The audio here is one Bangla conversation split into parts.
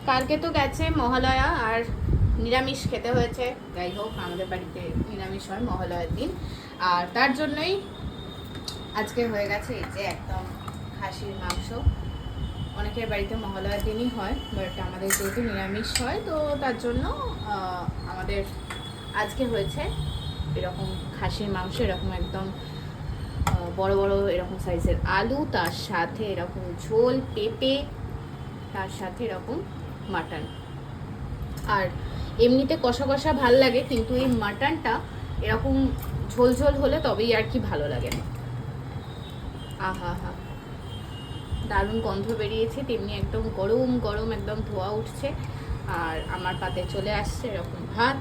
কালকে তো গেছে মহালয়া, আর নিরামিষ খেতে হয়েছে। যাই হোক, আমাদের বাড়িতে নিরামিষ হয় মহালয়ার দিন, আর তার জন্যই আজকে হয়ে গেছে এই যে একদম খাসির মাংস। অনেকের বাড়িতে মহালয়ার দিনই হয়, বাট আমাদের যেহেতু নিরামিষ হয় তো তার জন্য আমাদের আজকে হয়েছে এরকম খাসির মাংস, এরকম একদম বড় বড় এরকম সাইজের আলু, তার সাথে এরকম ঝোল পেঁপে, তার সাথে এরকম মাটন। আর এমনিতে কষা কষা ভাল লাগে, কিন্তু এই মাটনটা এরকম ঝোল ঝোল হলে তবেই আর কি ভালো লাগে। আহা হা, দারুণ গন্ধ বেরিয়েছে, তেমনি একদম গরম গরম একদম ধোয়া উঠছে। আর আমার পাতে চলে আসছে এরকম ভাত,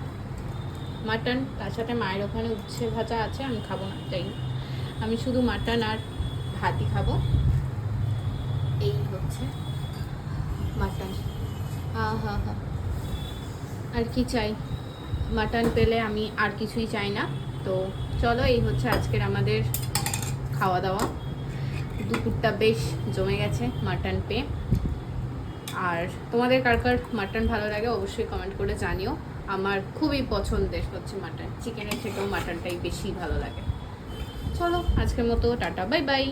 মাটন, তার সাথে মায়ের ওখানে উচ্ছে ভাজা আছে, আমি খাবো না, যাই আমি শুধু মাটন আর ভাতই খাবো। এই হচ্ছে মাটন। হা হা, আর কি চাই, মাটন পেলে আমি আর কিছুই চাই না। তো চলো, এই হচ্ছে আজকের আমাদের খাওয়া দাওয়া। দুপুরটা বেশ জমে গেছে মাটন পেয়ে। আর তোমাদের কার কার মাটন ভালো লাগে অবশ্যই কমেন্ট করে জানিও। আমার খুবই পছন্দের হচ্ছে মাটন, চিকেনের থেকেও মাটনটাই বেশি ভালো লাগে। চলো আজকের মতো টাটা, বাই বাই।